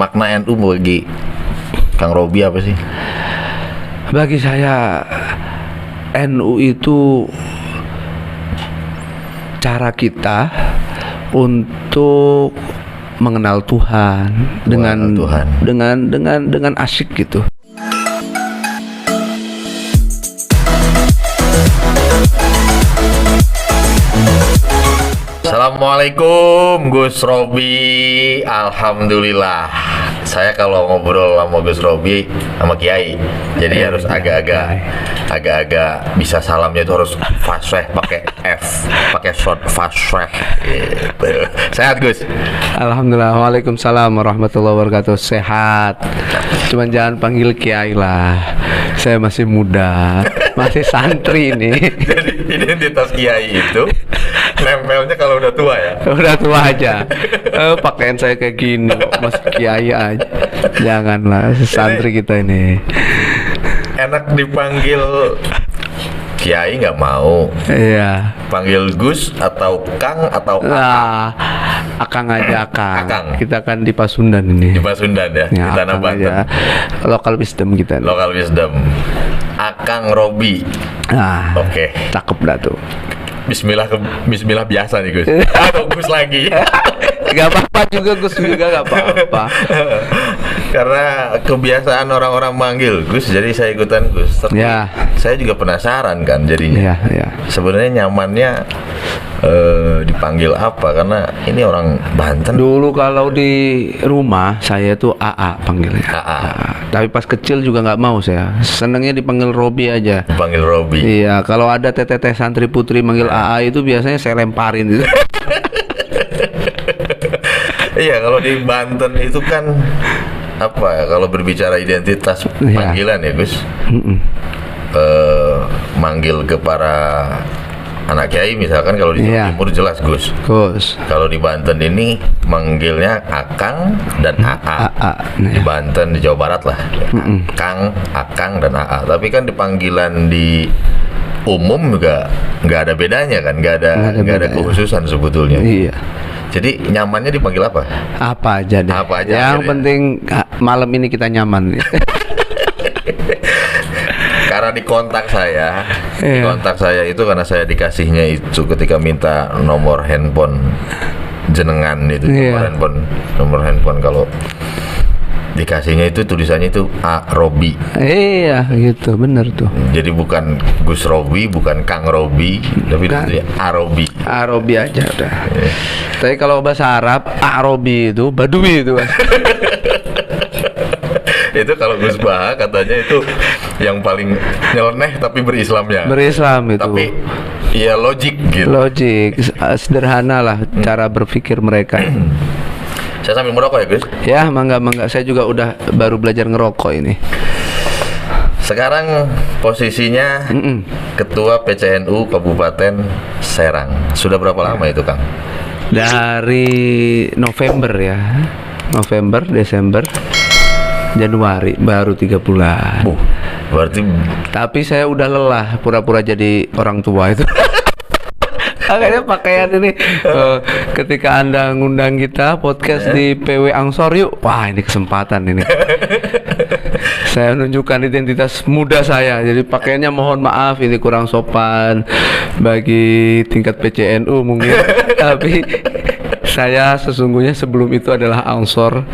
makna NU bagi Kang Robi apa sih? Bagi saya NU itu cara kita untuk mengenal Tuhan dengan asyik gitu. Assalamualaikum Gus Robi. Alhamdulillah. Saya kalau ngobrol sama Gus Robi sama Kiai, jadi harus agak-agak bisa salamnya itu harus fasih pakai F, pakai short fasih. Gitu. Sehat Gus? Alhamdulillah. Waalaikumsalam warahmatullahi wabarakatuh. Sehat. Cuman jangan panggil Kiai lah. Saya masih muda, masih santri ini. Jadi identitas Kiai itu nempelnya kalau udah tua ya? Udah tua aja. Pakaian saya kayak gini masih Kiai aja. Janganlah, santri kita ini. Enak dipanggil Kiai nggak mau. Iya. Panggil Gus atau Kang atau Nah, Akang aja Akang. Akang. Kita kan di Pasundan ini. Di Pasundan ya, di Tanah Akang Banten. aja. Local wisdom kita. Local wisdom. Akang Robi. Nah, Oke. cakep dah tuh. Bismillah biasa nih Gus. Atau Gus lagi. Gak apa-apa juga, Gus juga gak apa-apa. Karena kebiasaan orang-orang manggil Gus, jadi saya ikutan Gus. Tapi Ya. saya juga penasaran kan jadinya. Ya. Sebenarnya nyamannya dipanggil apa? Karena ini orang Banten. Dulu kalau di rumah saya tuh AA panggilnya. AA. Tapi pas kecil juga nggak mau saya. Senengnya dipanggil Robi aja. Dipanggil Robi. Iya, kalau ada teteh santri putri manggil AA itu biasanya saya lemparin gitu. Iya, kalau di Banten itu kan apa ya, kalau berbicara identitas panggilan ya Gus, manggil ke para anak kiai misalkan, kalau di Jawa Timur jelas Gus. Kalau di Banten ini manggilnya Akang dan AA. Di Banten, di Jawa Barat lah, Kang, Akang dan AA. Tapi kan di panggilan di umum juga nggak ada bedanya kan, nggak ada kekhususan sebetulnya. Iya. Jadi nyamannya dipanggil apa? Apa aja deh. Apa aja. Yang penting malam ini kita nyaman. Karena di kontak saya itu karena saya dikasihnya itu ketika minta nomor handphone jenengan itu, nomor handphone kalau dikasihnya itu tulisannya itu A Robi. Iya gitu, bener tuh. Jadi bukan Gus Robi, bukan Kang Robi, tapi itu A Robi. A Robi aja udah. Tapi kalau bahasa Arab A Robi itu Badui itu. Itu kalau Gus Bah katanya itu yang paling nyeleneh tapi berislamnya. Berislam itu. Tapi ya logik gitu. Logik, sederhana lah cara berpikir mereka. Saya sambil merokok ya Gus. Ya mangga. Saya juga udah baru belajar ngerokok ini. Sekarang posisinya Ketua PCNU Kabupaten Serang. Sudah berapa lama itu Kang? Dari November ya. November, Desember, Januari, baru 3 bulan. Berarti. Tapi saya udah lelah pura-pura jadi orang tua itu. Makanya pakaian ini ketika Anda ngundang kita podcast di PW Angsor yuk. Wah, ini kesempatan ini. Saya menunjukkan identitas muda saya. Jadi pakaiannya mohon maaf ini kurang sopan bagi tingkat PCNU mungkin. Tapi saya sesungguhnya sebelum itu adalah Angsor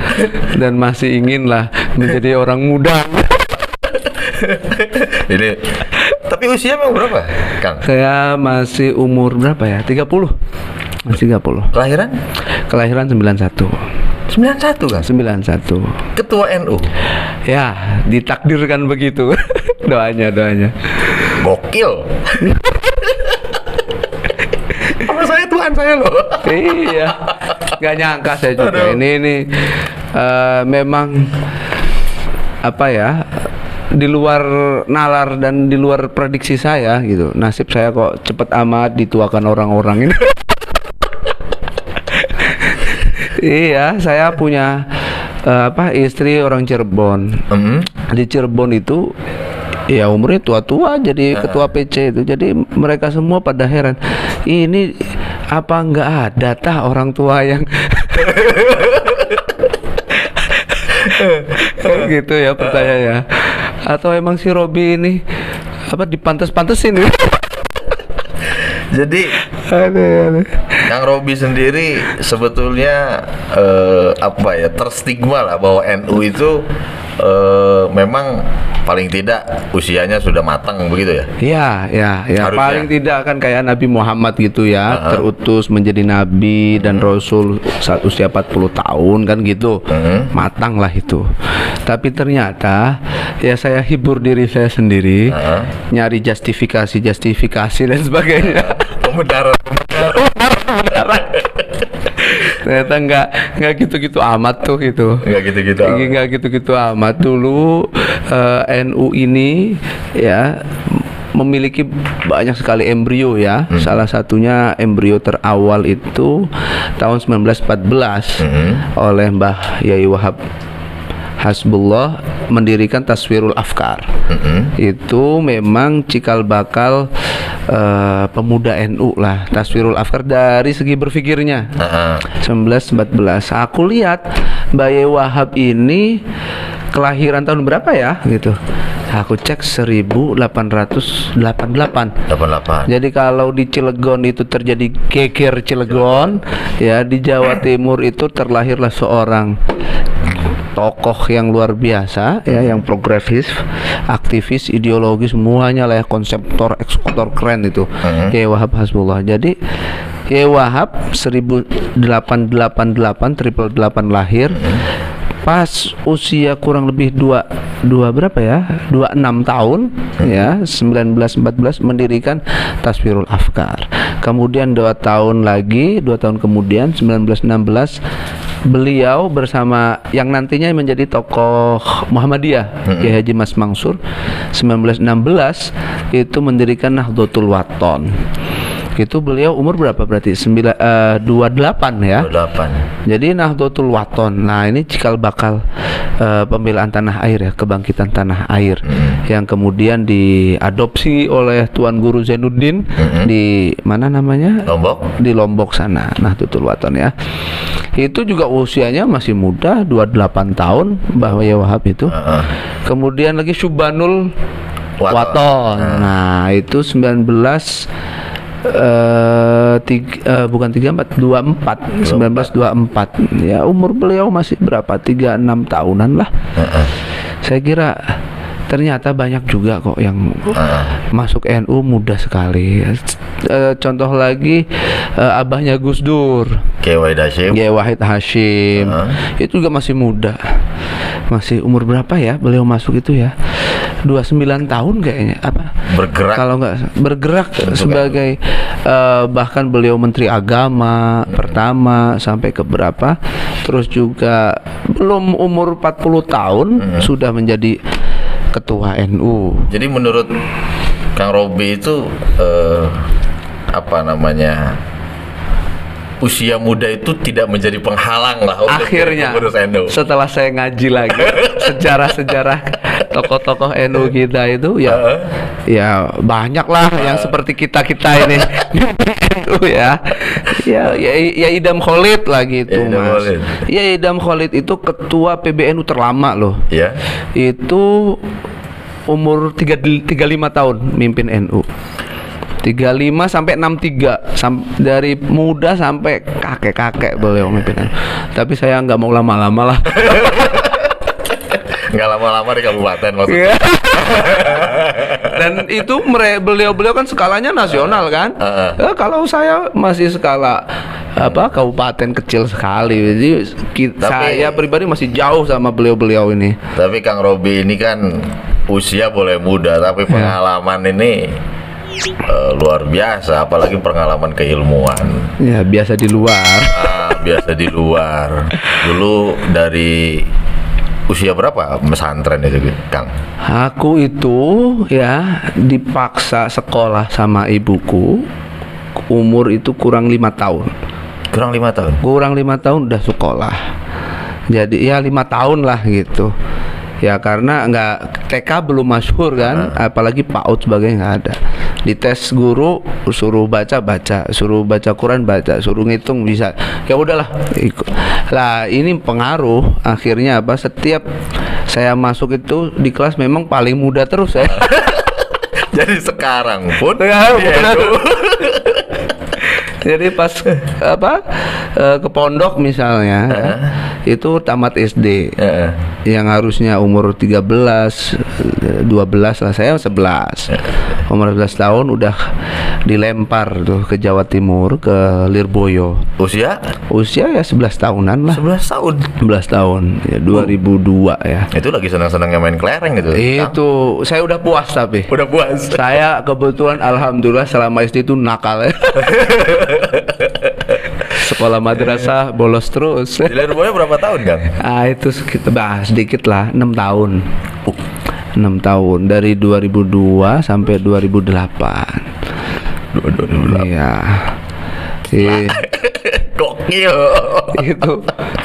dan masih inginlah menjadi orang muda. Ini. Tapi usia memang berapa, Kang? Saya masih umur berapa ya? 30. Masih 30. Kelahiran? Kelahiran 91. 91 Kang? 91. Ketua NU? Ya, ditakdirkan begitu. Doanya. Gokil. Sama saya Tuhan saya loh. Iya. Gak nyangka saya juga. Ini memang apa ya? Di luar nalar dan di luar prediksi saya gitu. Nasib saya kok cepet amat dituakan orang-orang ini. Iya, saya punya istri orang Cirebon. Di Cirebon itu ya umurnya tua-tua jadi ketua PC itu. Jadi mereka semua pada heran. Ini apa nggak ada orang tua yang Gitu ya pertanyaannya. Atau emang si Robi ini dipantes-pantesin gitu? Jadi Kang Robi sendiri sebetulnya terstigma lah bahwa NU itu memang paling tidak usianya sudah matang begitu ya? Iya, paling tidak kan kayak Nabi Muhammad gitu ya, terutus menjadi nabi dan rasul saat usia 40 tahun kan gitu. Matang lah itu. Tapi ternyata ya saya hibur diri saya sendiri, nyari justifikasi dan sebagainya. Pembenaran. Ternyata nggak gitu-gitu amat tuh gitu. Nggak gitu-gitu amat. Dulu NU ini ya memiliki banyak sekali embrio ya. Salah satunya embrio terawal itu tahun 1914 oleh Mbah Yai Wahab Hasbullah mendirikan Taswirul Afkar. Itu memang cikal bakal pemuda NU lah, Taswirul Afkar dari segi berpikirnya. 1914. Aku lihat Mbak Yai Wahab ini kelahiran tahun berapa ya gitu. Aku cek 1888. Jadi kalau di Cilegon itu terjadi geger Cilegon, ya di Jawa Timur itu terlahirlah seorang tokoh yang luar biasa ya, yang progresif, aktivis, ideologis, semuanya lah ya, konseptor, eksekutor keren itu. Yai Wahab Hasbullah. Jadi Yai Wahab 1888 lahir. Pas usia kurang lebih 26 tahun ya, 1914 mendirikan Taswirul Afkar. Kemudian 2 tahun kemudian 1916 beliau bersama yang nantinya menjadi tokoh Muhammadiyah, Kiai Haji Mas Mansur, 1916 itu mendirikan Nahdlatul Wathon. Itu beliau umur berapa berarti? 28 ya. 28. Jadi Nahdlatul Wathon. Nah, ini cikal bakal pembelaan tanah air ya, kebangkitan tanah air yang kemudian diadopsi oleh Tuan Guru Zainuddin di mana namanya? Lombok. Di Lombok sana, Nahdlatul Wathon ya. Itu juga usianya masih muda, 28 tahun Mbah Yai Wahab itu. Kemudian lagi Syubanul Wathon. Nah, itu 1924 ya, umur beliau masih berapa, 36 tahunan lah. Saya kira ternyata banyak juga kok yang masuk NU muda sekali. Contoh lagi abahnya Gus Dur, Kiai Wahid Hashim, itu juga masih muda. Masih umur berapa ya beliau masuk itu ya? 29 tahun kayaknya, bergerak, kalau nggak bergerak sebagai bahkan beliau Menteri Agama pertama sampai ke berapa, terus juga belum umur 40 tahun sudah menjadi ketua NU. Jadi menurut Kang Robi itu usia muda itu tidak menjadi penghalang lah untuk akhirnya mengurus NU. Setelah saya ngaji lagi sejarah tokoh-tokoh NU kita itu ya banyak lah yang seperti kita ini NU ya Idam Khalid lah gitu, Mas. Idam Khalid itu ketua PBNU terlama loh. Ya. Itu umur 35 tahun mimpin NU. 35 sampai 63, dari muda sampai kakek beliau mimpin. Tapi saya nggak mau lama-lama lah. Nggak lama-lama di kabupaten maksudnya. Dan itu beliau kan skalanya nasional kan. Kalau saya masih skala kabupaten kecil sekali. Jadi saya pribadi masih jauh sama beliau ini. Tapi Kang Robi ini kan usia boleh muda, tapi pengalaman ini luar biasa, apalagi pengalaman keilmuan. Ya, biasa di luar. Biasa di luar. Dulu dari usia berapa pesantren itu, Kang? Aku itu ya dipaksa sekolah sama ibuku. Umur itu kurang 5 tahun. Kurang 5 tahun udah sekolah. Jadi ya 5 tahun lah gitu. Ya karena TK belum masyhur kan, apalagi PAUD sebagainya nggak ada. Dites guru, suruh baca, suruh baca Quran, baca, suruh ngitung bisa. Ya udahlah, ikut. Lah ini pengaruh. Akhirnya apa? Setiap saya masuk itu di kelas memang paling muda terus saya. Jadi sekarang pun jadi pas ke pondok misalnya itu tamat SD yang harusnya umur 13 12 lah, saya 11 umur 11 tahun udah dilempar tuh ke Jawa Timur, ke Lirboyo. Usia ya 11 tahunan lah. 11 tahun Ya 2002 ya. Itu lagi senang-senangnya main kelereng gitu. Itu saya udah puas tapi. Udah puas. Saya kebetulan alhamdulillah selama SD itu nakal ya. Sekolah madrasah bolos terus. Di Lirboyo berapa tahun, Kang? Itu kita bahas sedikit lah, 6 tahun. 6 tahun dari 2002 sampai 2008. 2008. Iya. Gokil.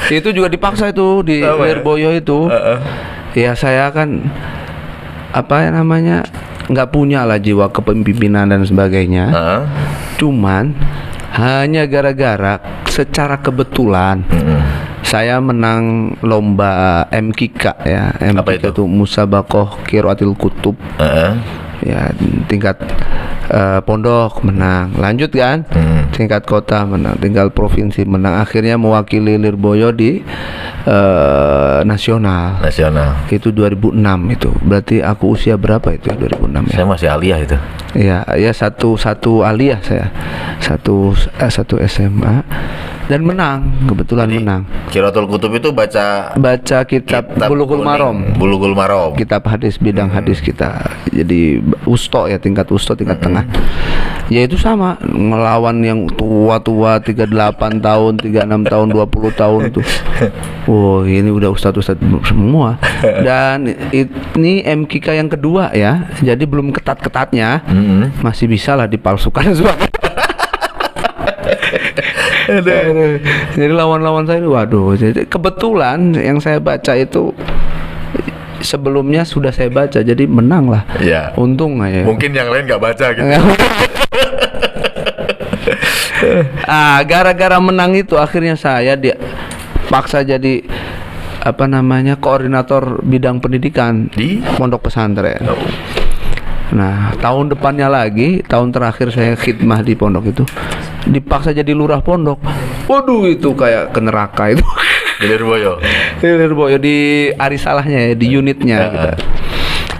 Itu juga dipaksa itu di Lirboyo itu. Ya saya kan nggak punya lah jiwa kepemimpinan dan sebagainya. Cuman hanya gara-gara secara kebetulan saya menang lomba MKK ya. MKK itu Musabaqah Qiraatil Kutub. Ya tingkat pondok menang, lanjut kan, tingkat kota menang, tingkat provinsi menang, akhirnya mewakili Lirboyo di nasional. Itu 2006 itu. Berarti aku usia berapa itu 2006 ya? Saya masih aliyah itu. Iya, ya satu aliyah saya. Satu SMA dan menang, kebetulan. Jadi, menang. Qiraatul Kutub itu baca kitab Bulughul Maram. Kitab hadis, bidang hadis kita. Jadi usto ya, tingkat tengah. Ya itu sama, ngelawan yang tua-tua 38 tahun, 36 tahun, 20 tahun itu. Oh, ini udah ustadz semua. Dan ini MKK yang kedua ya. Jadi belum ketat-ketatnya. Masih bisa lah dipalsukan sebagainya. Jadi lawan-lawan saya, waduh. Jadi kebetulan yang saya baca itu sebelumnya sudah saya baca, jadi menang lah. Ya. Untung ya. Mungkin yang lain nggak baca gitu. Gara-gara menang itu akhirnya saya dipaksa jadi koordinator bidang pendidikan di pondok pesantren. Nah, tahun depannya lagi, tahun terakhir saya khidmah di pondok itu, dipaksa jadi lurah pondok. Waduh, itu kayak ke neraka itu. Di Lirboyo. Di Arisalahnya ya, di unitnya gitu.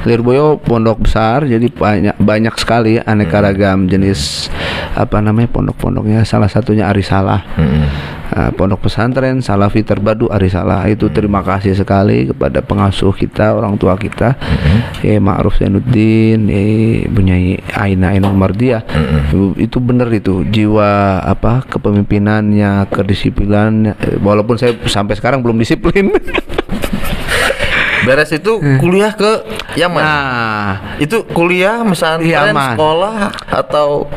Lirboyo pondok besar, jadi banyak sekali aneka ragam jenis pondok-pondoknya. Salah satunya Arisalah. Pondok pesantren Salafi Terbadu Arisalah. Itu terima kasih sekali kepada pengasuh kita, orang tua kita, Ma'ruf Zainuddin, Bunyai Aina Ainul Mardiah. Itu benar itu jiwa kepemimpinannya, kedisiplinan. Walaupun saya sampai sekarang belum disiplin. Beres itu kuliah ke Yaman. Nah, itu kuliah pesantren, sekolah atau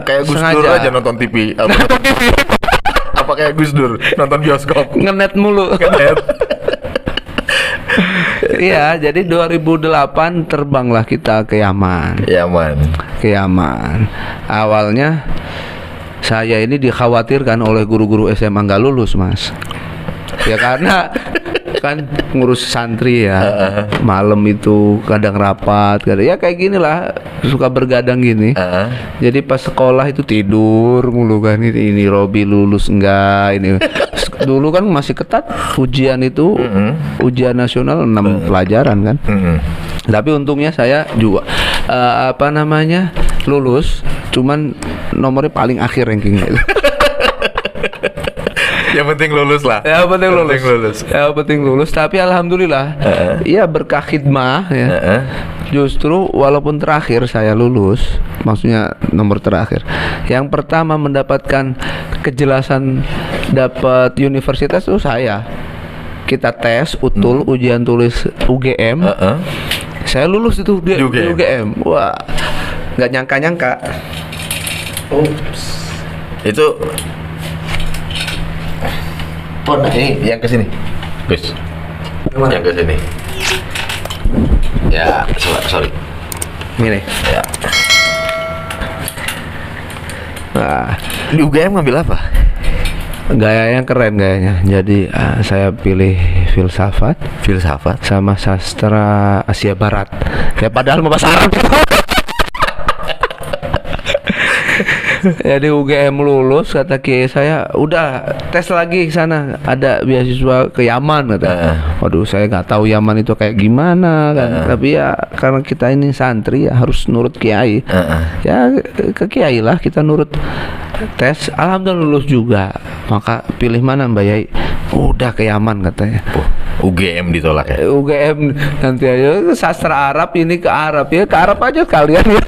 kayak Gus Dur aja nonton TV. Apa kayak Gus Dur nonton bioskop? Ngenet mulu. Iya, jadi 2008 terbanglah kita ke Yaman. Awalnya saya ini dikhawatirkan oleh guru-guru SMA nggak lulus, Mas. Ya karena kan ngurus santri ya, malam itu kadang rapat, ya kayak gini lah, suka bergadang gini. Jadi pas sekolah itu tidur mulu kan, ini Robi lulus enggak, ini dulu kan masih ketat ujian itu, ujian nasional 6 pelajaran kan. Tapi untungnya saya juga lulus, cuman nomornya paling akhir rankingnya itu. Yang penting lulus lah. Yang penting lulus. Tapi alhamdulillah, ya berkah khidmah ya. Justru walaupun terakhir saya lulus, maksudnya nomor terakhir, yang pertama mendapatkan kejelasan dapat universitas itu saya. Kita tes utul ujian tulis UGM. Saya lulus itu di UGM. Wah, nggak nyangka. Itu ini yang ke sini. Gus. Yang ke sini. Ya, sorry. Ini. Ya. Nah, di UGM ngambil apa? Gayanya keren gayanya. Jadi saya pilih filsafat sama sastra Asia Barat. Ya padahal mau bahasa Arab gitu. Jadi UGM lulus, kata kiai saya, udah tes lagi ke sana, ada beasiswa ke Yaman kata. Waduh, saya nggak tahu Yaman itu kayak gimana kan. Tapi ya karena kita ini santri ya harus nurut kiai. Ya ke kiai lah kita nurut. Tes, alhamdulillah lulus juga. Maka pilih mana Mbak Yai? Udah ke Yaman katanya. UGM ditolak ya? UGM nanti aja sastra Arab, ini ke Arab ya, ke Arab aja kalian ya.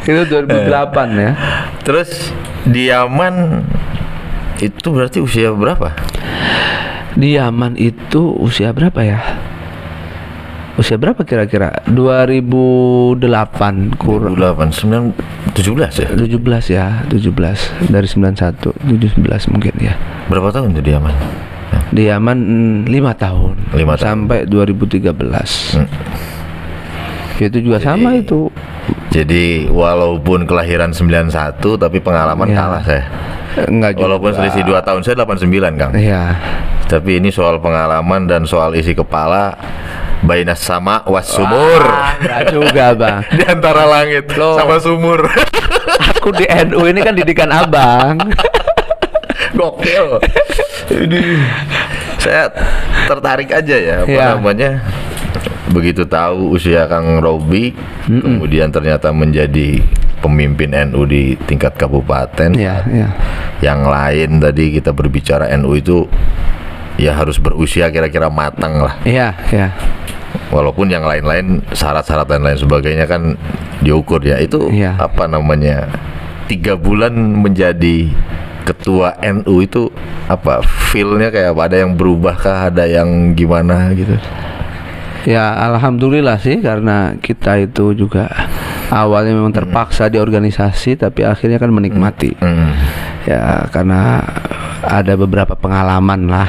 Itu 2008 ya. Terus di Yaman itu berarti usia berapa? Di Yaman itu usia berapa ya? Usia berapa kira-kira? 2008 kurang. 17 ya? 17 ya, 17 dari 91, 17 mungkin ya. Berapa tahun tuh di Yaman? Di Yaman 5 tahun. Sampai 2013. Itu juga sama itu. Jadi walaupun kelahiran 91 tapi pengalaman kalah saya. Enggak juga. Walaupun selisih 2 tahun, saya 89 Kang. Iya. Tapi ini soal pengalaman dan soal isi kepala, bainas sama was sumur. Enggak juga Bang. Di antara langit sama sumur. Aku di NU ini kan didikan abang. Gokil. Ini saya tertarik aja ya, namanya. Begitu tahu usia Kang Robi, kemudian ternyata menjadi pemimpin NU di tingkat kabupaten. Yang lain tadi kita berbicara NU itu ya harus berusia kira-kira matang lah. Walaupun yang lain-lain syarat-syarat dan lain sebagainya kan diukur ya. Itu apa namanya? 3 bulan menjadi ketua NU itu apa? Feel-nya kayak apa? Ada yang berubah kah? Ada yang gimana gitu? Ya alhamdulillah sih, karena kita itu juga awalnya memang terpaksa di organisasi, tapi akhirnya kan menikmati. Ya karena ada beberapa pengalaman lah.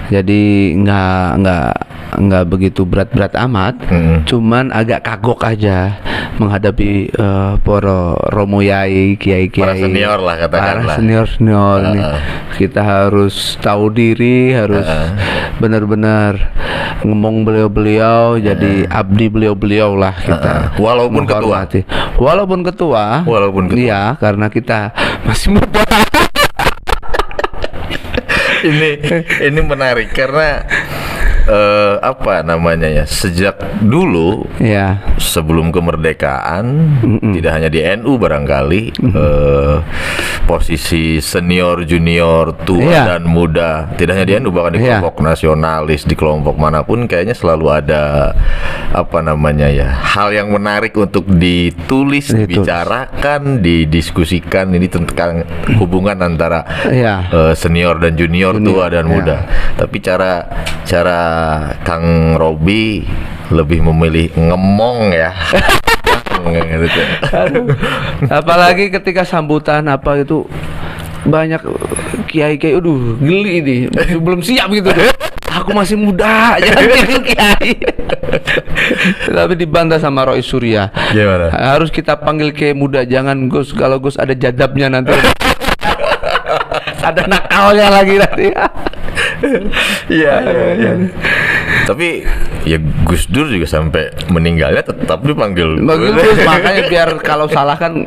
Jadi nggak begitu berat-berat amat. Cuman agak kagok aja menghadapi para romo yai, kiai-kiai, para senior lah katakanlah. Para senior nih. Kita harus tahu diri, harus benar-benar ngomong beliau-beliau, jadi abdi beliau-beliau lah kita. Walaupun ketua. Iya, karena kita masih muda. ini menarik karena apa namanya ya, sejak dulu sebelum kemerdekaan tidak hanya di NU barangkali posisi senior, junior, tua dan muda tidak hanya di NU, bahkan di kelompok nasionalis, di kelompok manapun kayaknya selalu ada apa namanya ya, hal yang menarik untuk ditulis, dibicarakan, didiskusikan. Ini tentang hubungan antara senior dan junior, tua dan muda. Tapi cara Kang Robi lebih memilih ngemong ya. Apalagi ketika sambutan apa itu banyak kiai-kiai, aduh geli nih, belum siap gitu deh. Aku masih muda, jangan kiai. Tapi dibantah sama Rois Surya. Gimana? Harus kita panggil kiai muda, jangan Gus. Kalau Gus ada jadabnya nanti. Ada nakalnya lagi nanti. Iya. Tapi ya Gus Dur juga sampai meninggalnya tetap dipanggil Gus, makanya biar kalau salah kan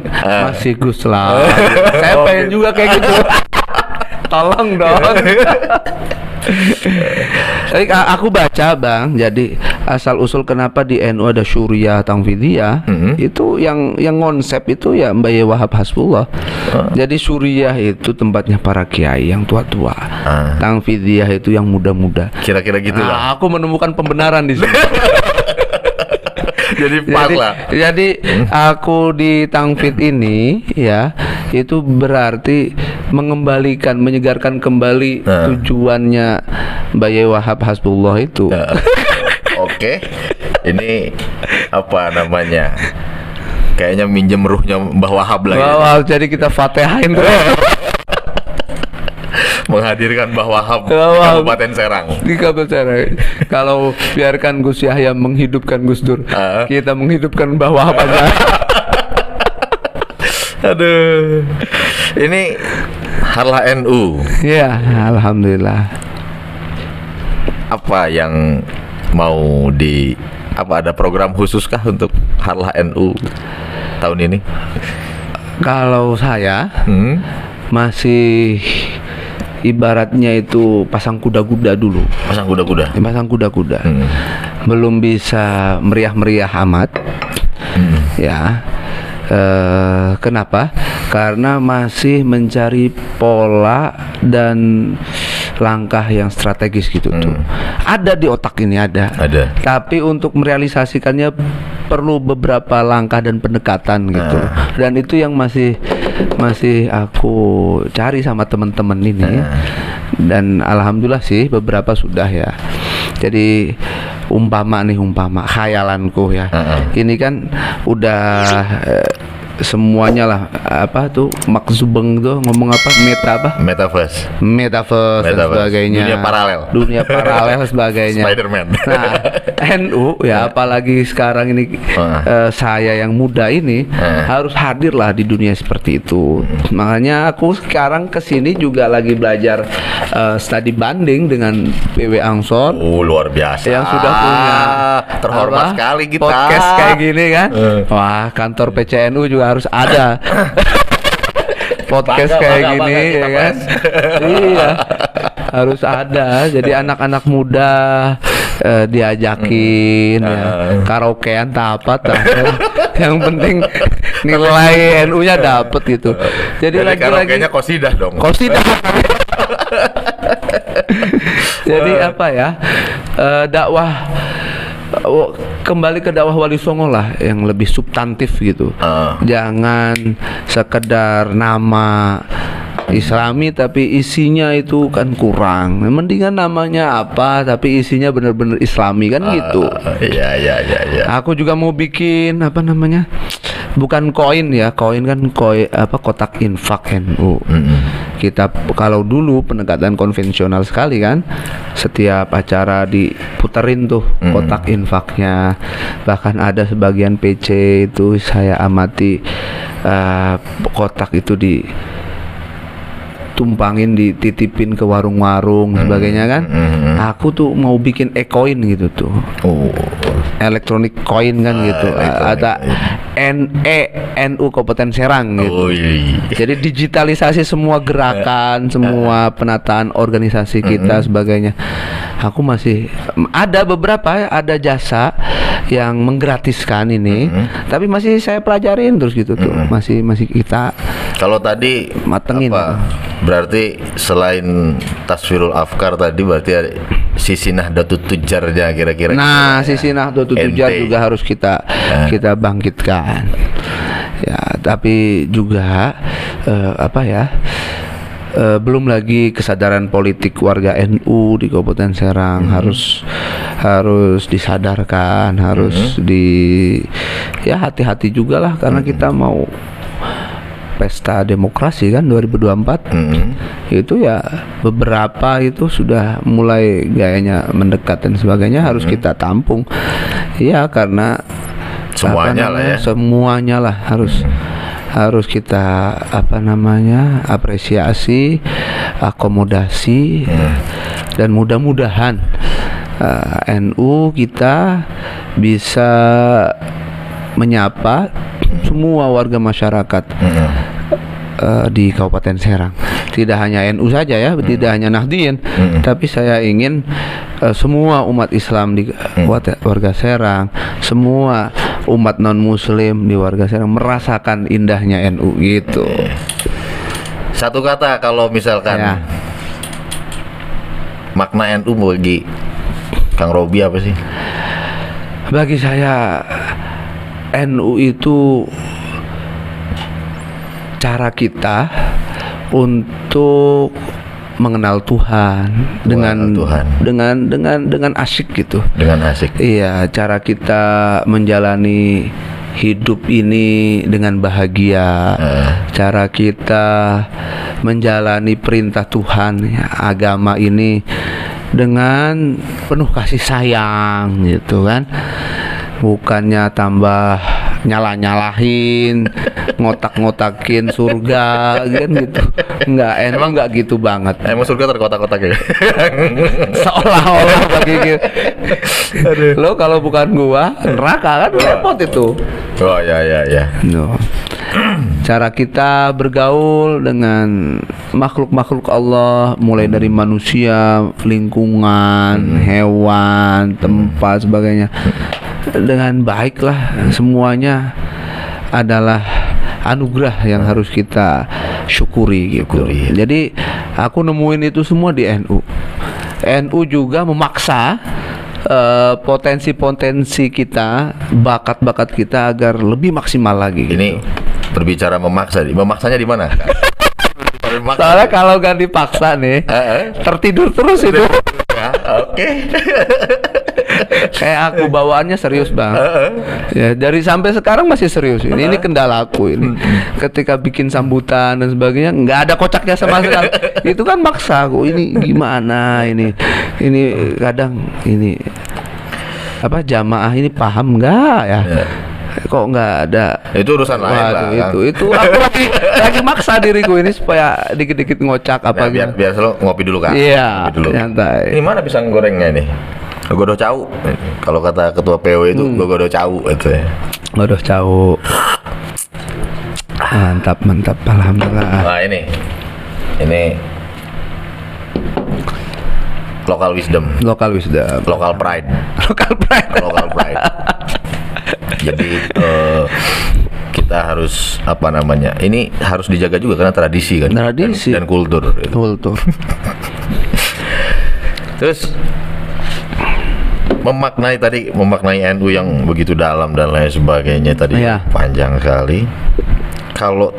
masih Gus lah. Saya pengen juga kayak gitu. Tolong dong. Jadi aku baca Bang, jadi asal usul kenapa di NU ada Syuriah Tangfidiyah, itu yang konsep itu ya Mbak Ye Wahab Hasbullah. Jadi Syuriah itu tempatnya para kiai yang tua-tua, Tangfidiyah itu yang muda-muda. Kira-kira gitu lah. Aku menemukan pembenaran di sini. Jadi aku di Tangfid ini ya, itu berarti mengembalikan, menyegarkan kembali tujuannya Mbak Ye Wahab Hasbullah itu. Oke. Ini apa namanya? Kayaknya minjem ruhnya Mbah Wahab lagi. Jadi kita Fatihain menghadirkan Mbah Wahab di Kabupaten Serang. Di Kabupaten Serang. Kalau biarkan Gus Yahya menghidupkan Gus Dur, kita menghidupkan Mbah Wahab aja. Aduh. Ini Harlah NU. Ya, alhamdulillah. Apa yang mau ada program khususkah untuk Harlah NU tahun ini? Kalau saya masih ibaratnya itu pasang kuda-kuda dulu. Pasang kuda-kuda. Belum bisa meriah-meriah amat. Ya. Kenapa? Karena masih mencari pola dan langkah yang strategis gitu tuh. Ada di otak ini ada. Tapi untuk merealisasikannya perlu beberapa langkah dan pendekatan gitu. Dan itu yang masih aku cari sama teman-teman ini. Dan alhamdulillah sih beberapa sudah ya. Jadi umpama khayalanku ya. Ini kan udah semuanya lah, apa tuh Mark Zuckerberg tuh ngomong apa, metaverse dan sebagainya, dunia paralel sebagainya. Spiderman. Nah, NU ya apalagi sekarang ini saya yang muda ini harus hadirlah di dunia seperti itu. Makanya aku sekarang kesini juga lagi belajar studi banding dengan PW Ansor. Luar biasa. Yang sudah punya terhormat sekali kita. Podcast kayak gini kan. Wah, kantor PCNU juga harus ada podcast kayak gini ya kan. Iya, harus ada. Jadi anak-anak muda diajakin ya, karaokean tapat yang penting nilai NU-nya dapet gitu. Jadi karaoke-nya qosidah dong. Jadi apa ya, dakwah kembali ke dakwah Wali Songo lah yang lebih substantif gitu. Jangan sekedar nama Islami tapi isinya itu kan kurang. Mendingan namanya apa tapi isinya benar-benar Islami kan gitu. Iya. Aku juga mau bikin apa namanya? Bukan koin ya, koin kan kotak infak NU. Kita kalau dulu pendekatan konvensional sekali kan, setiap acara diputerin tuh kotak infaknya. Bahkan ada sebagian PC itu saya amati kotak itu ditumpangin, dititipin ke warung-warung sebagainya kan. Aku tuh mau bikin e-coin gitu tuh. Elektronik coin kan gitu. Ada NU Kabupaten Serang gitu. Jadi digitalisasi semua gerakan, semua penataan organisasi kita sebagainya. Aku masih ada beberapa ada jasa yang menggratiskan ini, tapi masih saya pelajarin terus gitu tuh. Masih kita. Kalau tadi matengin. Berarti selain Taswirul Afkar tadi berarti ada sisi Nahdlatul Tujarnya kira-kira. Nah, sisi Nahdlatul Tujar juga harus kita bangkitkan. Ya, tapi juga belum lagi kesadaran politik warga NU di Kabupaten Serang harus disadarkan, harus hati-hati juga lah karena kita mau pesta demokrasi kan 2024. Itu ya beberapa itu sudah mulai gayanya mendekat dan sebagainya harus kita tampung. Iya, karena semuanya lah harus kita apresiasi, akomodasi dan mudah-mudahan NU kita bisa menyapa semua warga masyarakat di Kabupaten Serang. Tidak hanya NU saja ya, tidak hanya Nahdien, tapi saya ingin semua umat Islam di warga Serang, semua umat non Muslim di warga Serang merasakan indahnya NU gitu. Satu kata kalau misalkan makna NU bagi Kang Robi apa sih? Bagi saya NU itu cara kita untuk mengenal Tuhan dengan asyik gitu. Dengan asyik. Iya, cara kita menjalani hidup ini dengan bahagia. Cara kita menjalani perintah Tuhan, agama ini dengan penuh kasih sayang gitu kan. Bukannya tambah nyalahin ngotak-ngotakin surga kan gitu. Enggak, emang enggak gitu banget. Emang surga terkotak-kotak ya? Seolah-olah bagi gitu. Lo kalau bukan gua, neraka kan repot itu. Oh ya. No. Cara kita bergaul dengan makhluk-makhluk Allah, mulai dari manusia, lingkungan, hewan, tempat, sebagainya, dengan baiklah, semuanya adalah anugerah yang harus kita syukuri gitu. Jadi aku nemuin itu semua di NU. NU juga memaksa potensi-potensi kita, bakat-bakat kita agar lebih maksimal lagi. Ini gitu. Berbicara memaksanya di mana? Soalnya kalau gak dipaksa nih, tertidur terus itu. Oke. Kayak aku bawaannya serius bang. Ya dari sampai sekarang masih serius. Ini kendala aku ini. Ketika bikin sambutan dan sebagainya, nggak ada kocaknya sama sekali. Itu kan maksa aku. Ini gimana ini? Ini kadang ini apa jamaah ini paham nggak ya? Kok nggak ada? Itu urusan lain lah. Itu aku lagi maksa diriku ini supaya dikit-dikit ngocak apa biar selalu ngopi dulu kan? Iya. Santai. Ini mana pisang gorengnya nih? Godoh cau. Kalau kata ketua PW itu godoh cau itu ya. Godoh cau. Mantap. Alhamdulillah. Nah ini local wisdom. Local pride. Jadi kita harus apa namanya? Ini harus dijaga juga karena tradisi kan. Tradisi dan kultur. Terus memaknai NU yang begitu dalam dan lain sebagainya tadi panjang sekali. Kalau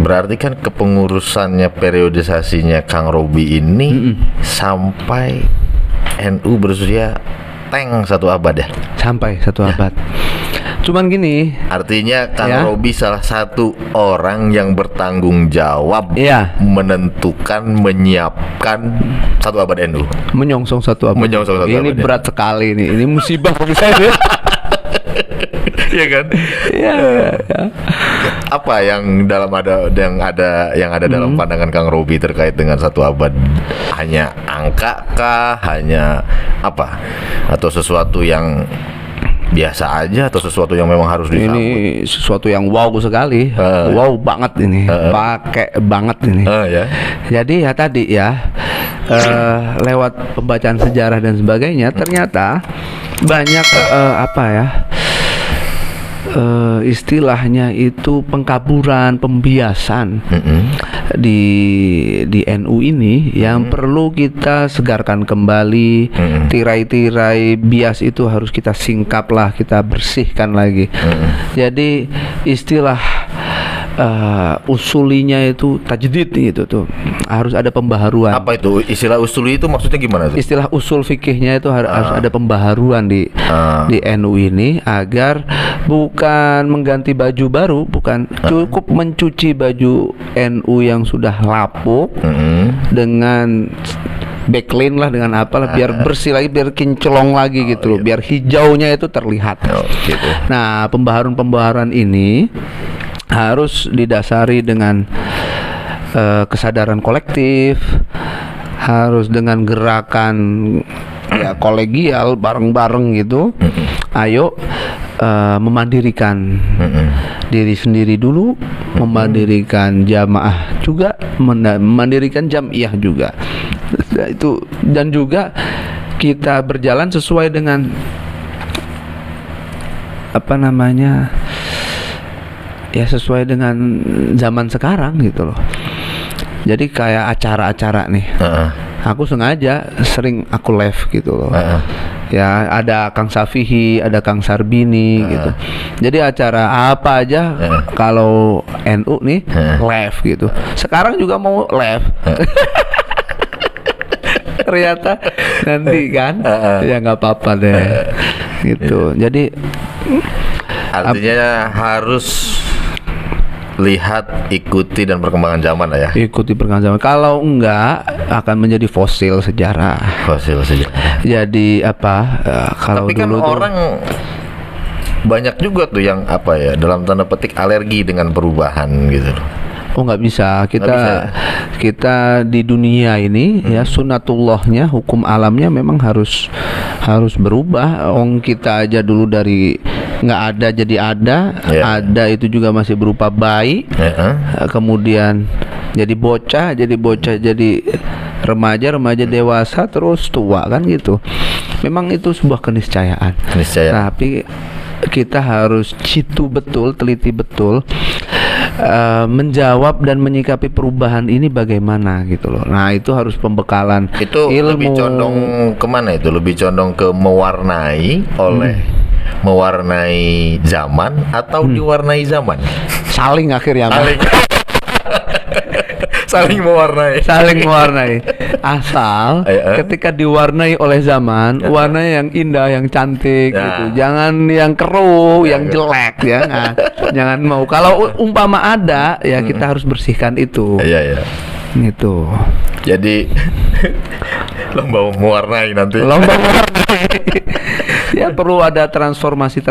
berarti kan kepengurusannya periodisasinya Kang Robi ini sampai NU berusia satu abad ya? Sampai satu abad. Cuman gini, artinya Kang Robi salah satu orang yang bertanggung jawab menyiapkan satu abad NU. Menyongsong satu abad. Ini abad berat sekali ini musibah bagi saya. Iya kan? Iya. Apa yang ada dalam pandangan Kang Robi terkait dengan satu abad? Hanya angka kah? Hanya apa? Atau sesuatu yang biasa aja atau sesuatu yang memang harus disambut? Ini sesuatu yang wow sekali, wow banget ini, pakai banget ini. Jadi ya tadi lewat pembacaan sejarah dan sebagainya, ternyata banyak istilahnya itu pengkaburan, pembiasan di NU ini yang perlu kita segarkan kembali. Tirai-tirai bias itu harus kita singkap lah, kita bersihkan lagi. Jadi istilah usulinya itu tajdid gitu tuh, harus ada pembaharuan. Apa itu istilah usuli itu maksudnya gimana tuh? Istilah usul fikihnya itu harus ada pembaharuan di NU ini agar bukan mengganti baju baru, bukan cukup mencuci baju NU yang sudah lapuk dengan backline lah, dengan apalah, biar bersih lagi, biar kinclong lagi gitu loh, biar hijaunya itu terlihat. Gitu. Nah, pembaharuan ini harus didasari dengan kesadaran kolektif, harus dengan gerakan kolegial bareng-bareng gitu. Ayo memandirikan diri sendiri dulu, memandirikan jamaah juga, memandirikan jamiah juga. Itu, dan juga kita berjalan sesuai dengan sesuai dengan zaman sekarang gitu loh. Jadi kayak acara-acara nih, aku sengaja sering aku live gitu loh. Ya ada Kang Safihi, ada Kang Sarbini gitu. Jadi acara apa aja kalau NU nih live gitu. Sekarang juga mau live. Ternyata nanti kan ya nggak apa-apa deh gitu. Jadi artinya harus lihat, ikuti dan perkembangan zaman lah ya. Ikuti perkembangan zaman. Kalau enggak akan menjadi fosil sejarah. Fosil sejarah. Jadi kalau tapi kan dulu orang banyak juga tuh yang apa ya, dalam tanda petik alergi dengan perubahan gitu loh. Oh, nggak bisa. Kita Nggak bisa. Kita di dunia ini ya, sunnatullahnya, hukum alamnya memang harus berubah. Kita aja dulu dari nggak ada jadi ada, ada itu juga masih berupa bayi, kemudian jadi bocah, jadi remaja dewasa, terus tua, kan gitu. Memang itu sebuah keniscayaan. Tapi kita harus teliti betul menjawab dan menyikapi perubahan ini bagaimana gitu loh. Nah, itu harus pembekalan itu ilmu. Lebih condong kemana itu? Lebih condong ke mewarnai zaman atau diwarnai zaman? Saling akhirnya. Saling mewarnai. Asal ketika diwarnai oleh zaman, warnanya yang indah, yang cantik gitu. Jangan yang keruh, yang jelek ya. Jangan mau. Kalau umpama ada ya, kita harus bersihkan itu. Iya. Gitu. Jadi lomba mewarnai nanti. Ya, perlu ada transformasi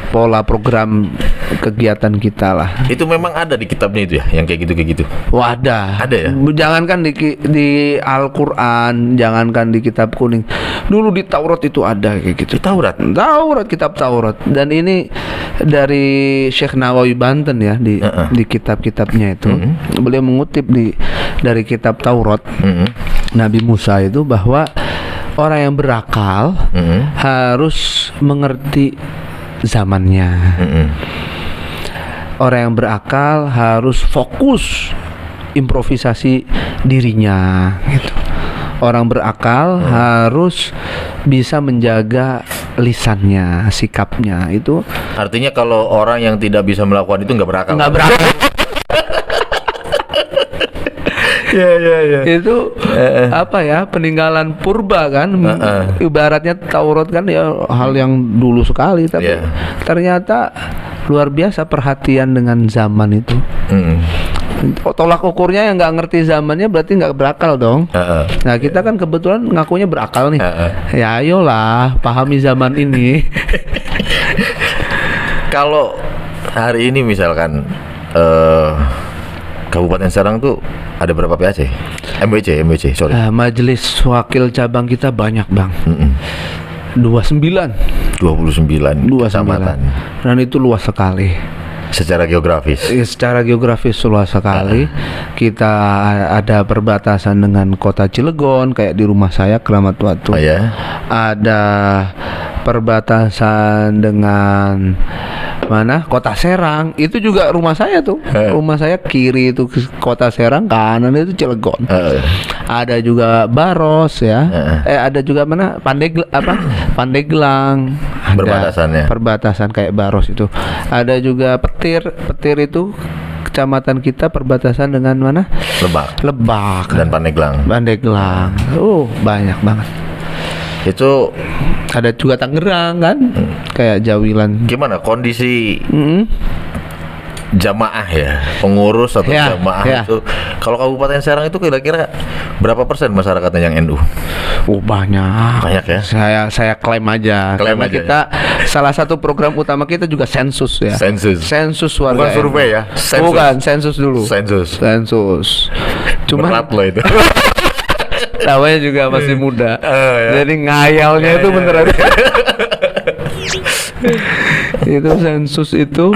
pola program kegiatan kita lah. Itu memang ada di kitabnya itu ya, yang kayak gitu. Wah, ada ya. Jangankan di Al-Quran, jangankan di kitab kuning, dulu di Taurat itu ada kayak gitu. Kitab Taurat. Dan ini dari Syekh Nawawi Banten ya, di kitab-kitabnya itu. Beliau mengutip dari kitab Taurat, Nabi Musa itu, bahwa orang yang berakal harus mengerti zamannya. Orang yang berakal harus fokus improvisasi dirinya gitu. Orang berakal harus bisa menjaga lisannya, sikapnya. Itu artinya kalau orang yang tidak bisa melakukan itu nggak berakal. Ya. Itu apa ya, peninggalan purba kan. Ibaratnya Taurat kan ya hal yang dulu sekali, tapi ternyata luar biasa perhatian dengan zaman itu. Tolak ukurnya yang nggak ngerti zamannya berarti nggak berakal dong. Nah, kita kan kebetulan ngakunya berakal nih. Ya ayolah, pahami zaman ini. Kalau hari ini misalkan Kabupaten Serang tuh ada berapa PAC? MWC, sorry. Majelis Wakil Cabang kita banyak, Bang. 29 kecamatan. Dan itu luas sekali. Secara geografis luas sekali. Kita ada perbatasan dengan kota Cilegon, kayak di rumah saya, Keramat Watu. Ada perbatasan dengan Kota Serang, itu juga rumah saya tuh. Rumah saya kiri itu Kota Serang, kanan itu Cilegon. Ada juga Baros ya. Ada juga Pandeglang. Perbatasan kayak Baros itu. Ada juga Petir itu kecamatan kita perbatasan dengan mana? Lebak dan Pandeglang. Banyak banget. Itu ada juga Tangerang kan, kayak Jawilan. Gimana kondisi jamaah ya, pengurus atau jamaah itu? Kalau Kabupaten Serang itu kira-kira berapa persen masyarakatnya yang NU? Banyak ya. Saya klaim aja. Karena kita salah satu program utama kita juga sensus ya. Sensus warga. Bukan survei ya. Bukan, sensus dulu. Sensus. Cuma berat loh itu. Namanya juga masih muda. Jadi ngayalnya itu beneran. Itu sensus itu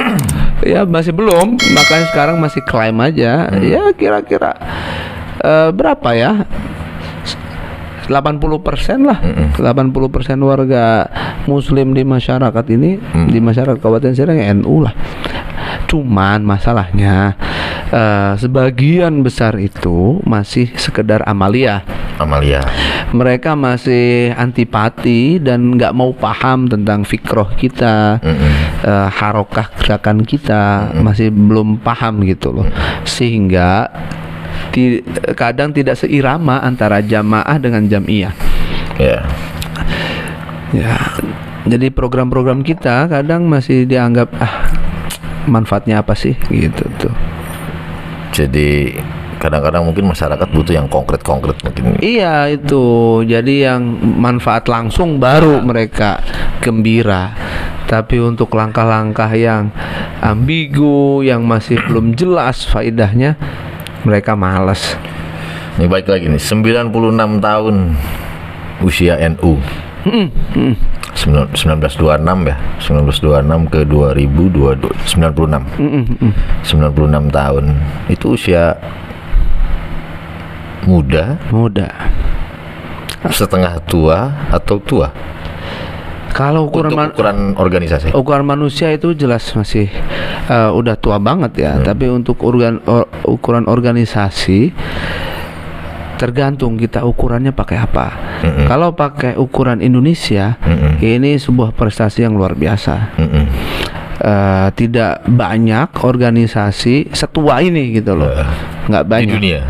ya masih belum, makanya sekarang masih klaim aja. Ya kira-kira berapa ya? 80% lah. 80% warga muslim di masyarakat ini, di masyarakat Kabupaten Serang NU lah. Cuman masalahnya sebagian besar itu masih sekedar amalia. Mereka masih antipati dan nggak mau paham tentang fikroh kita, harokah gerakan kita, masih belum paham gitu loh. Sehingga kadang tidak seirama antara jamaah dengan jam'iyah. Ya, jadi program-program kita kadang masih dianggap manfaatnya apa sih gitu tuh. Jadi kadang-kadang mungkin masyarakat butuh yang konkret mungkin. Iya itu, jadi yang manfaat langsung baru mereka gembira. Tapi untuk langkah-langkah yang ambigu, yang masih belum jelas faedahnya, mereka malas. Ini baik lagi nih, 96 tahun usia NU. 1926 ya, 1926 ke 2022, 96. 96 tahun. Itu usia muda, setengah tua atau tua? Kalau ukuran organisasi, ukuran manusia itu jelas masih udah tua banget ya. Tapi untuk ukuran organisasi tergantung kita ukurannya pakai apa. Kalau pakai ukuran Indonesia, ini sebuah prestasi yang luar biasa. Tidak banyak organisasi setua ini gitu loh. Nggak banyak. Di dunia?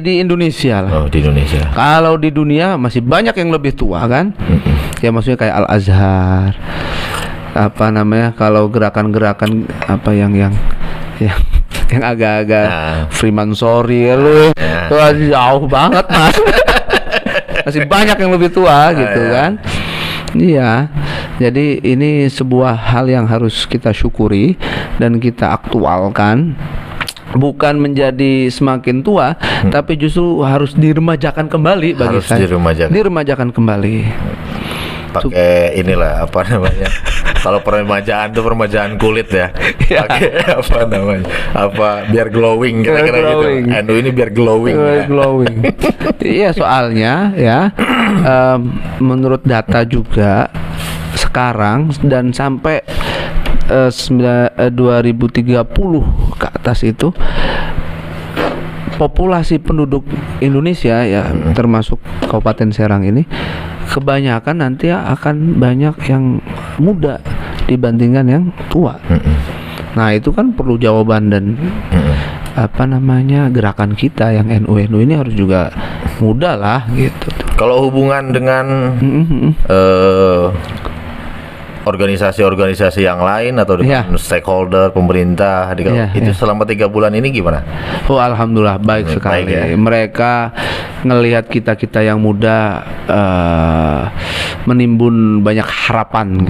Di Indonesia lah. Oh, di Indonesia. Kalau di dunia masih banyak yang lebih tua kan? Ya maksudnya kayak Al-Azhar. Apa namanya? Kalau gerakan-gerakan apa yang agak-agak Freemansori lu jauh banget mas. Masih banyak yang lebih tua gitu kan. Iya, jadi ini sebuah hal yang harus kita syukuri dan kita aktualkan. Bukan menjadi semakin tua, tapi justru harus diremajakan kembali bagi harus saya. Diremajakan Kembali. Pakai inilah apa namanya? Kalau peremajaan itu peremajaan kulit ya. Pakai apa namanya? Apa biar glowing kira-kira gitu. NU ini biar glowing. Glowing. Iya soalnya ya menurut data juga sekarang dan sampai 2030 ke atas itu populasi penduduk Indonesia ya termasuk Kabupaten Serang ini kebanyakan nanti akan banyak yang muda dibandingkan yang tua. Nah itu kan perlu jawaban dan apa namanya gerakan kita yang NU ini harus juga muda lah gitu. Kalau hubungan dengan organisasi-organisasi yang lain atau dengan stakeholder pemerintah itu selama 3 bulan ini gimana? Oh alhamdulillah baik sekali. Ya. Mereka ngelihat kita yang muda menimbun banyak harapan.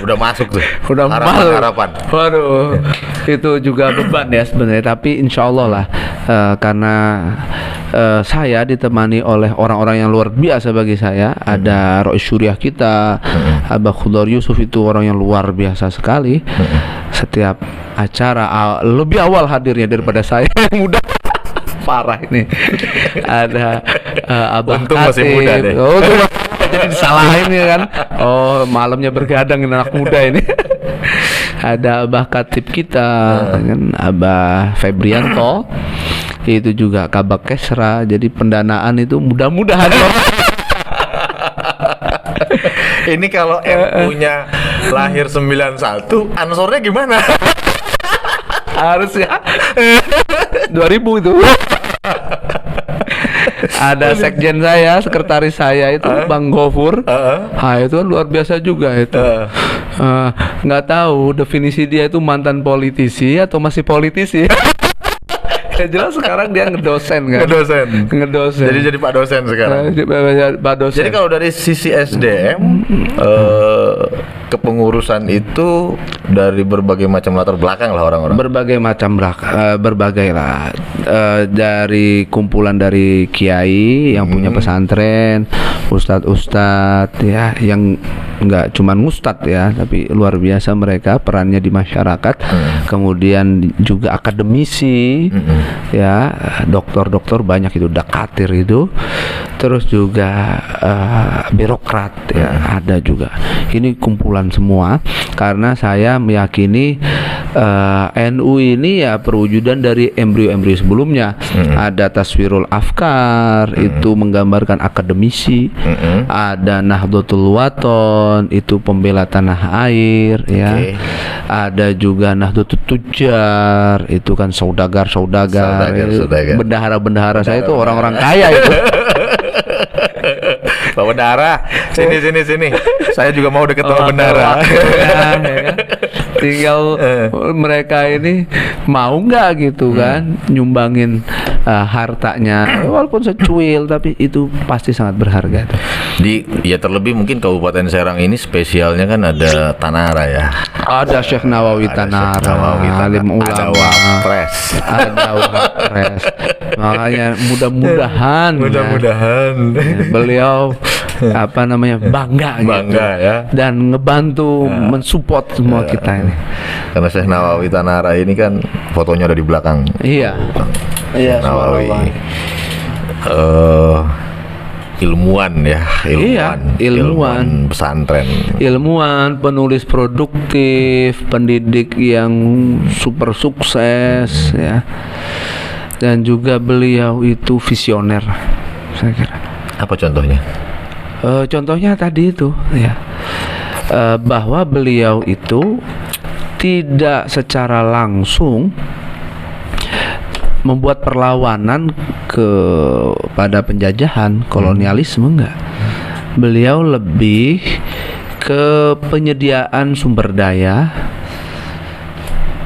Udah masuk tuh. Udah harapan. Waduh, itu juga beban ya sebenarnya. Tapi insya Allah lah karena saya ditemani oleh orang-orang yang luar biasa bagi saya. Ada Rois Syuriah kita, Abah Khudar Yusuf itu orang yang luar biasa sekali. Setiap acara lebih awal hadirnya daripada saya yang muda. Parah ini. Ada Abah Untung masih muda deh. Oh, jadi disalahin ya kan. Oh, malamnya bergadang anak muda ini. Ada Abah Katib kita, kan Abah Febrianto. Itu juga Kabak Kesra. Jadi pendanaan itu mudah-mudahan. Ini kalau MU-nya lahir 91, ansornya gimana? Harus ya 2000 itu. Ada sekjen saya, sekretaris saya itu Bang Gofur. Itu kan luar biasa juga itu. Nggak tahu definisi dia itu mantan politisi atau masih politisi. Ya jelas sekarang dia ngedosen kan. Ngedosen. Jadi Pak dosen sekarang. Pak dosen. Jadi kalau dari sisi SDM kepengurusan itu dari berbagai macam latar belakang lah orang-orang. Berbagai macam berbagai lah. Dari kumpulan dari kiai yang punya pesantren, ustadz ya yang nggak cuma ustadz ya, tapi luar biasa mereka perannya di masyarakat. Kemudian juga akademisi. Ya dokter banyak itu, dakatir itu, terus juga birokrat ya ada juga. Ini kumpulan semua karena saya meyakini NU ini ya perwujudan dari embrio-embrio sebelumnya. Ada Taswirul Afkar itu menggambarkan akademisi, ada Nahdlatul Wathon itu pembela tanah air ya. Ada juga Nahdlatul Tujar itu kan saudagar. Bendahara saya itu orang-orang kaya itu. Pak Bendahara, sini. Saya juga mau deket sama Bendahara. Tinggal mereka ini mau nggak gitu kan nyumbangin hartanya, walaupun secuil tapi itu pasti sangat berharga tuh. Ya terlebih mungkin Kabupaten Serang ini spesialnya kan ada Tanara ya. Ada Syekh Nawawi Tanara, alim ulama. Ada Wapres. Ada Wapres. Makanya mudah-mudahan beliau bangga gitu. Ya. Dan ngebantu mensupport semua kita ini. Karena Syekh Nawawi Tanara ini kan fotonya ada di belakang. Iya. Iya, Nawawi. Ilmuwan ya, ilmuwan pesantren, ilmuwan, penulis produktif, pendidik yang super sukses ya, dan juga beliau itu visioner, saya kira. Apa contohnya? Contohnya tadi itu ya, bahwa beliau itu tidak secara langsung membuat perlawanan kepada penjajahan kolonialisme, enggak. Beliau lebih ke penyediaan sumber daya,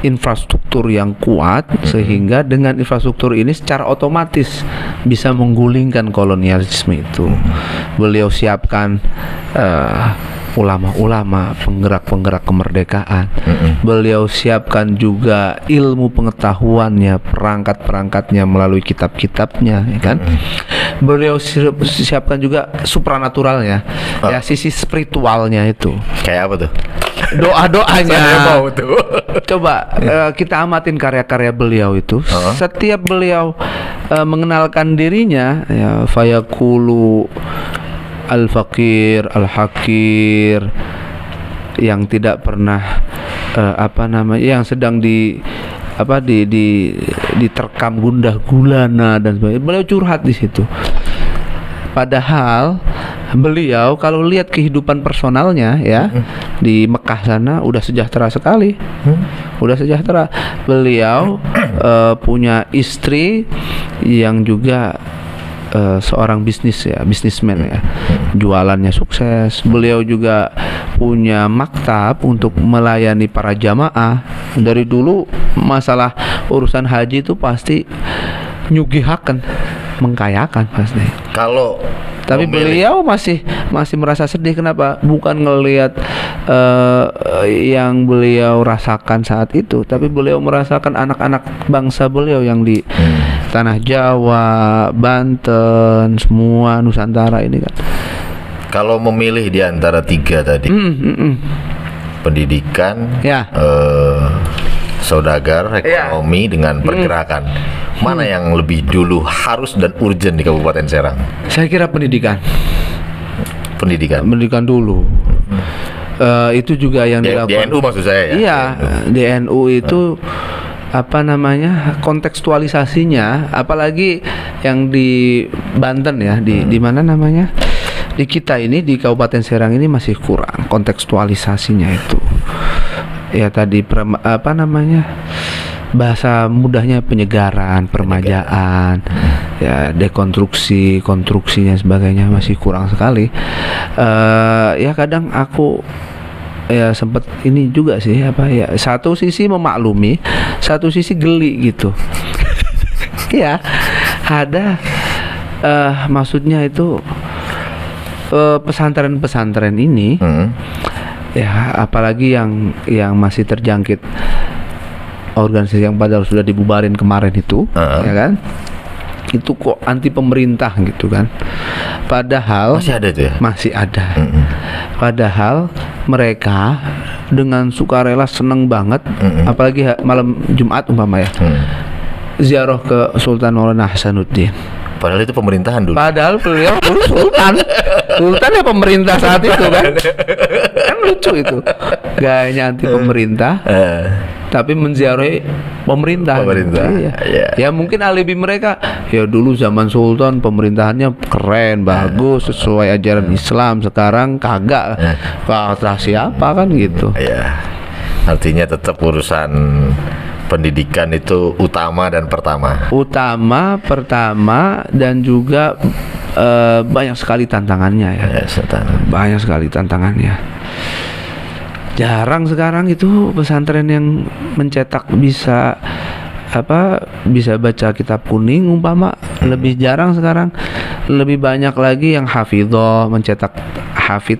infrastruktur yang kuat, sehingga dengan infrastruktur ini secara otomatis bisa menggulingkan kolonialisme itu. Beliau siapkan ulama-ulama, penggerak-penggerak kemerdekaan. Beliau siapkan juga ilmu pengetahuannya, perangkat-perangkatnya melalui kitab-kitabnya, ya kan? Beliau siapkan juga supranaturalnya, ya, sisi spiritualnya itu. Kayak apa tuh? Doa-doanya. Saya mau tuh. Coba kita amatin karya-karya beliau itu. Setiap beliau mengenalkan dirinya, ya, fayaqulu al-faqir, al-hakir, yang tidak pernah yang sedang diterkam gundah gulana dan sebagainya. Beliau curhat di situ. Padahal beliau kalau lihat kehidupan personalnya ya, di Mekah sana udah sejahtera sekali. Udah sejahtera. Beliau punya istri yang juga seorang bisnismen ya, jualannya sukses. Beliau juga punya maktab untuk melayani para jamaah. Dari dulu masalah urusan haji itu pasti nyugihaken, mengkayakan pasti. Tapi beliau masih merasa sedih. Kenapa? Bukan ngelihat yang beliau rasakan saat itu, tapi beliau merasakan anak-anak bangsa beliau yang di tanah Jawa, Banten, semua Nusantara ini kan. Kalau memilih di antara tiga tadi, pendidikan, ya, saudagar, ekonomi, dengan pergerakan, mana yang lebih dulu harus dan urgent di Kabupaten Serang? Saya kira pendidikan. Pendidikan dulu. Itu juga yang dilakukan di NU maksud saya ya. Iya, di NU itu kontekstualisasinya, apalagi yang di Banten ya, di mana namanya, di kita ini di Kabupaten Serang ini masih kurang kontekstualisasinya itu. Ya tadi bahasa mudahnya penyegaran, permajaan, ya konstruksinya sebagainya masih kurang sekali. Ya kadang aku ya sempat ini juga sih satu sisi memaklumi, satu sisi geli gitu. Ya ada maksudnya itu pesantren-pesantren ini ya, apalagi yang masih terjangkit organisasi yang padahal sudah dibubarin kemarin itu, ya kan? Itu kok anti pemerintah gitu kan? Padahal masih ada itu ya? Masih ada. Padahal mereka dengan sukarela seneng banget, apalagi malam Jumat umpama ya, ziarah ke Sultan Maulana Hasanuddin. Padahal itu pemerintahan dulu. Padahal beliau dulu Sultan ya pemerintah saat itu kan. Kan lucu itu. Gayanya anti pemerintah, tapi menziarahi pemerintah. Iya. Ya mungkin alibi mereka, ya dulu zaman Sultan pemerintahannya keren, bagus, sesuai ajaran Islam. Sekarang kagak. Kata siapa kan gitu. Iya. Artinya tetap urusan pendidikan itu utama pertama, dan juga banyak sekali tantangannya ya. Banyak sekali tantangannya. Jarang sekarang itu pesantren yang mencetak bisa baca kitab kuning umpama, lebih jarang sekarang. Lebih banyak lagi yang hafidhoh, mencetak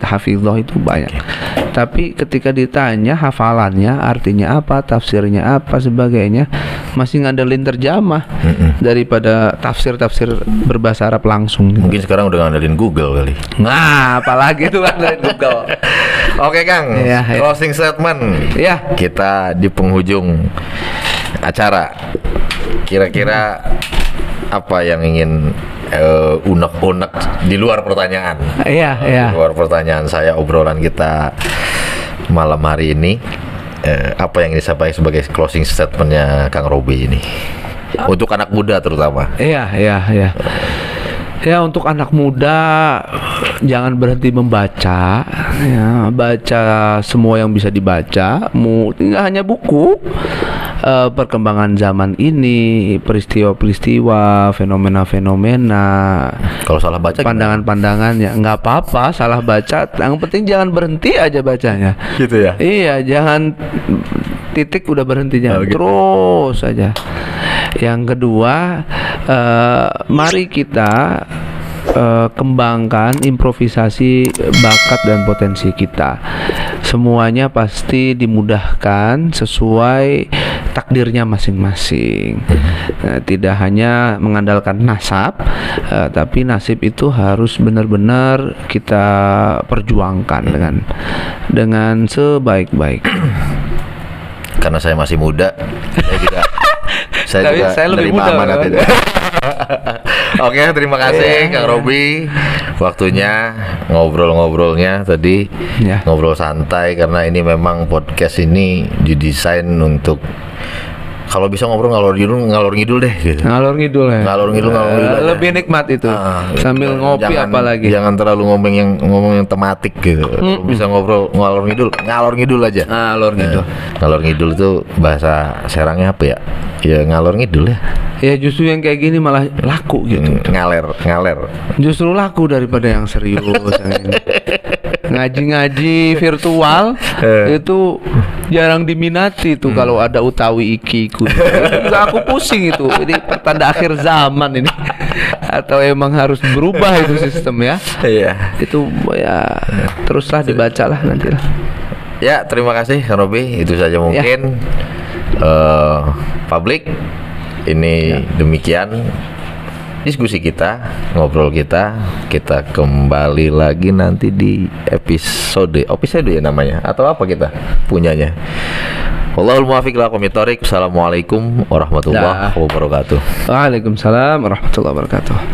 hafidhoh itu banyak. Tapi ketika ditanya hafalannya, artinya apa, tafsirnya apa, sebagainya, masih ngandelin terjemah daripada tafsir berbahasa Arab langsung. Mungkin sekarang udah ngandelin Google kali. Nah, apalagi itu ngandelin Google. Oke Kang, closing statement. Ya. Kita di penghujung acara. Kira-kira apa yang ingin unek-unek di luar pertanyaan? Iya. Di luar pertanyaan saya, obrolan kita malam hari ini, apa yang disampaikan sebagai closing statementnya Kang Robi ini untuk anak muda terutama? Iya. Ya, untuk anak muda jangan berhenti membaca, ya, baca semua yang bisa dibaca, tidak hanya buku, perkembangan zaman ini, peristiwa-peristiwa, fenomena-fenomena. Kalau salah baca, pandangan-pandangannya nggak apa-apa, salah baca, yang penting jangan berhenti aja bacanya. Gitu ya? Iya, jangan titik udah berhenti, jangan terus aja. Yang kedua, mari kita kembangkan improvisasi bakat dan potensi kita. Semuanya pasti dimudahkan sesuai takdirnya masing-masing. Tidak hanya mengandalkan nasab, tapi nasib itu harus benar-benar kita perjuangkan dengan sebaik-baik. Karena saya masih muda, saya lebih muda amanat itu. Oke, terima kasih Kang Robi, waktunya ngobrol-ngobrolnya tadi, ngobrol santai, karena ini memang podcast ini didesain untuk kalau bisa ngobrol ngalor ngidul deh gitu. Ngalor ngidul lebih nikmat itu. Sambil ngopi apalagi. Jangan terlalu ngomong yang tematik gitu. Bisa ngobrol ngalor ngidul aja. Ngalor ngidul itu bahasa Serangnya apa ya? Ya ngalor ngidul ya. Ya justru yang kayak gini malah laku gitu. Ngaler. Justru laku daripada yang serius yang ini. Ngaji virtual itu jarang diminati tuh kalau ada utawi ikiku. Juga aku pusing itu. Ini pertanda akhir zaman ini. Atau emang harus berubah itu sistem ya? Iya. Itu ya teruslah dibacalah nantilah. Ya, terima kasih Kang Robi. Itu saja mungkin publik. Ini demikian diskusi kita, ngobrol kita kembali lagi nanti di episode ya namanya, atau apa kita punyanya. Wallahul muwaffiq ila aqwamit thoriq. Assalamualaikum warahmatullahi wabarakatuh. Waalaikumsalam warahmatullahi wabarakatuh.